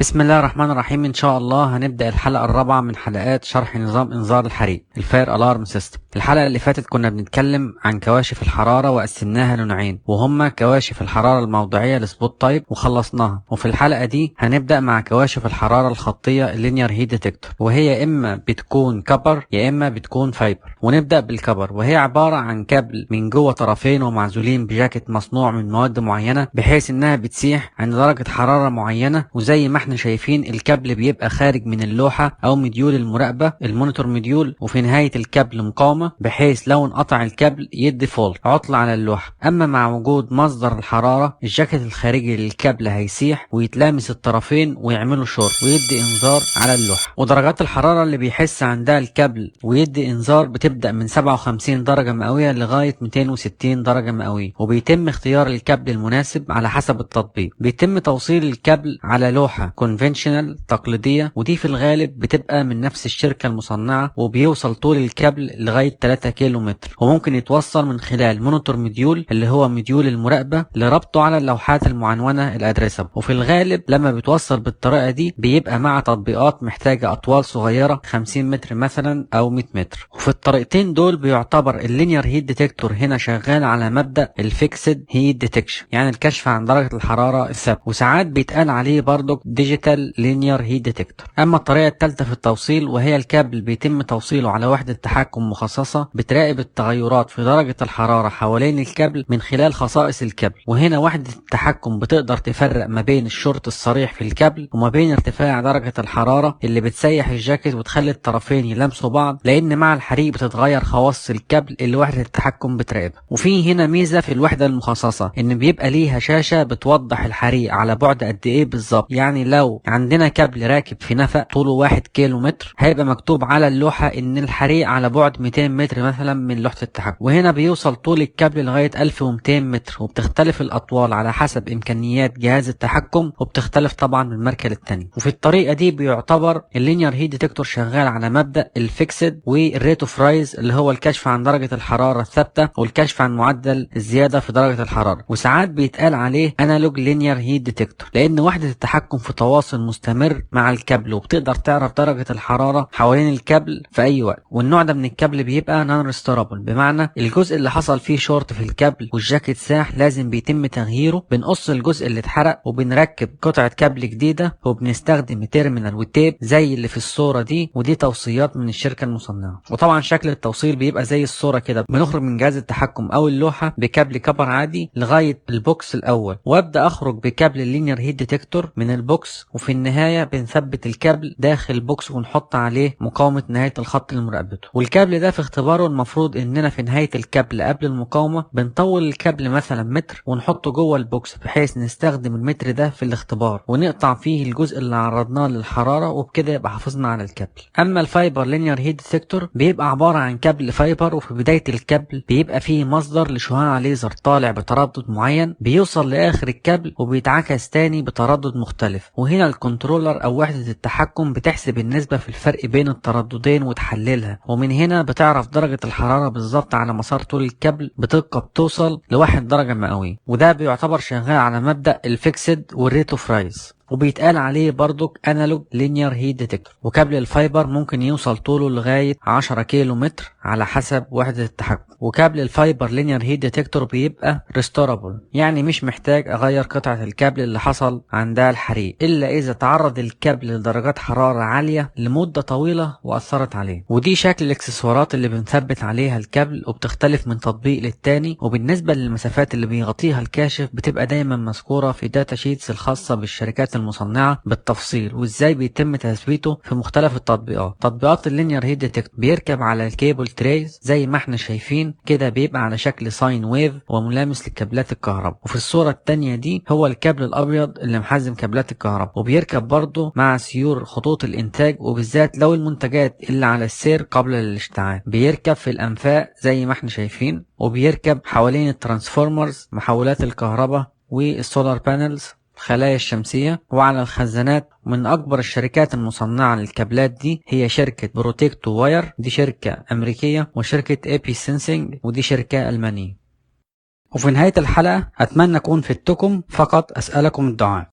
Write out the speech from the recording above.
بسم الله الرحمن الرحيم. ان شاء الله هنبدأ الحلقة الرابعة من حلقات شرح نظام انذار الحريق الفاير الارم سيستم. الحلقة اللي فاتت كنا بنتكلم عن كواشف الحرارة وقسمناها لنوعين، وهما كواشف الحرارة الموضعية السبوت تايب وخلصناها. وفي الحلقة دي هنبدأ مع كواشف الحرارة الخطية اللينير هيت ديتكتور، وهي اما بتكون كبر يا اما بتكون فايبر. ونبدأ بالكبر، وهي عبارة عن كابل من جوه طرفين ومعزولين بجاكيت مصنوع من مواد معينة بحيث انها بتسيح عند درجة حرارة معينة. وزي ما احنا شايفين الكابل بيبقى خارج من اللوحة او مديول المراقبة المونيتور مديول، وفي نهاية الكابل مقاومة بحيث لو انقطع الكابل يدي فولت عطل على اللوحة. اما مع وجود مصدر الحرارة الجاكيت الخارجي للكابل هيسيح ويتلامس الطرفين ويعملوا شورت ويدي انذار على اللوحة. ودرجات الحرارة اللي بيحس عندها الكابل ويدي انذار بتبدأ من 57 درجة مئوية لغاية 260 درجة مئوية، وبيتم اختيار الكابل المناسب على حسب التطبيق. بيتم توصيل الكابل على لوحة كونفنشنال تقليدية، ودي في الغالب بتبقى من نفس الشركة المصنعة، وبيوصل طول الكابل لغاية 3 كيلو متر، وممكن يتوصل من خلال مونيتور مديول اللي هو مديول المراقبة لربطه على اللوحات المعنونة الادريسبل. وفي الغالب لما بتوصل بالطريقة دي بيبقى مع تطبيقات محتاجة اطوال صغيرة 50 متر مثلا او 100 متر. وفي الطريقتين دول بيعتبر اللينير هيت ديتكتور هنا شغال على مبدأ الفيكسد هيت ديتكشن، يعني الكشف عن درجة الحرارة الثابتة، وساعات بيتقال عليه برضو ديجيتال لينير هيت ديتكتور. اما الطريقة الثالثة في التوصيل، وهي الكابل بيتم توصيله على وحدة تحكم مخصصة بتراقب التغيرات في درجة الحرارة حوالين الكابل من خلال خصائص الكابل. وهنا وحدة التحكم بتقدر تفرق ما بين الشورت الصريح في الكابل وما بين ارتفاع درجة الحرارة اللي بتسيح الجاكيت وتخلي الطرفين يلامسوا بعض، لان مع الحريق بتتغير خواص الكابل اللي وحدة التحكم بتراقبها. وفي هنا ميزة في الوحدة المخصصة ان بيبقى ليها شاشة بتوضح الحريق على بعد قد ايه بالظبط. يعني لو عندنا كابل راكب في نفق طوله 1 كيلو متر هيبقى مكتوب على اللوحة ان الحريق على بعد 200 متر مثلا من لوحة التحكم، وهنا بيوصل طول الكابل لغاية 1200 متر، وبتختلف الاطوال على حسب امكانيات جهاز التحكم، وبتختلف طبعا من ماركة للتاني. وفي الطريقة دي بيعتبر اللينير هيت ديتكتور شغال على مبدأ الفيكسد والريت اوف رايز اللي هو الكشف عن درجة الحرارة الثابتة والكشف عن معدل الزيادة في درجة الحرارة. وساعات بيتقال عليه انالوج لينير هيت ديتكتور لان وحدة التحكم في تواصل مستمر مع الكابل، وبتقدر تعرف درجة الحرارة حوالين الكابل في اي وقت. والنوع ده من الكابل بيبقى نون ريستورابل، بمعنى الجزء اللي حصل فيه شورت في الكابل والجاكيت ساح لازم بيتم تغييره. بنقص الجزء اللي اتحرق وبنركب قطعة كابل جديدة، وبنستخدم تيرمينال وتيب زي اللي في الصورة دي، ودي توصيات من الشركة المصنعة. وطبعا شكل التوصيل بيبقى زي الصورة كده، بنخرج من جهاز التحكم او اللوحة بكابل كبر عادي لغاية البوكس الاول، وابدا اخرج بكابل اللينير هيت ديتكتور من البوكس، وفي النهاية بنثبت الكابل داخل البوكس ونحط عليه مقاومة نهاية الخط لمراقبته. والكابل ده في اختباره المفروض اننا في نهاية الكابل قبل المقاومة بنطول الكابل مثلا متر ونحطه جوه البوكس بحيث نستخدم المتر ده في الاختبار ونقطع فيه الجزء اللي عرضناه للحرارة، وبكده يبقى حافظنا على الكابل. اما الفايبر لينير هيت ديتكتور بيبقى عبارة عن كابل فايبر، وفي بداية الكابل بيبقى فيه مصدر لشعاع ليزر طالع بتردد معين بيوصل لاخر الكابل وبيتعكس تاني بتردد مختلف. وهنا الكنترولر او وحدة التحكم بتحسب النسبة في الفرق بين الترددين وتحللها، ومن هنا بتعرف درجة الحرارة بالظبط على مسار طول الكابل بدقة بتوصل ل1 درجة مئوية. وده بيعتبر شغال على مبدأ الفيكسد والريت اوف رايز، وبيتقال عليه برضك انالوج لينير هيت ديتكتور. وكابل الفايبر ممكن يوصل طوله لغاية 10 كيلو متر على حسب وحدة التحكم. وكابل الفايبر لينير هيت ديتكتور بيبقى ريستورابل، يعني مش محتاج اغير قطعة الكابل اللي حصل عندها الحريق الا اذا تعرض الكابل لدرجات حرارة عالية لمدة طويلة واثرت عليه. ودي شكل الاكسسوارات اللي بنثبت عليها الكابل، وبتختلف من تطبيق للتاني. وبالنسبة للمسافات اللي بيغطيها الكاشف بتبقى دايما مذكورة في داتا شيتس الخاصة بالشركات المصنعة بالتفصيل، وازاي بيتم تثبيته في مختلف التطبيقات. تطبيقات اللينير هيت ديتكتور بيركب على الكيبل تريز زي ما احنا شايفين كده، بيبقى على شكل ساين ويف وملامس لكابلات الكهرباء. وفي الصورة التانية دي هو الكابل الابيض اللي محزم كابلات الكهرباء، وبيركب برضه مع سيور خطوط الانتاج، وبالذات لو المنتجات اللي على السير قبل الاشتعال. بيركب في الانفاق زي ما احنا شايفين، وبيركب حوالين الترانسفورمرز محولات الكهرباء والسولار بانلز الخلايا الشمسية وعلى الخزانات. من أكبر الشركات المصنعة للكابلات دي هي شركة بروتكتو واير، دي شركة أمريكية، وشركة ايبي سينسينج ودي شركة ألمانية. وفي نهاية الحلقة أتمنى أكون فدتكم، فقط أسألكم الدعاء.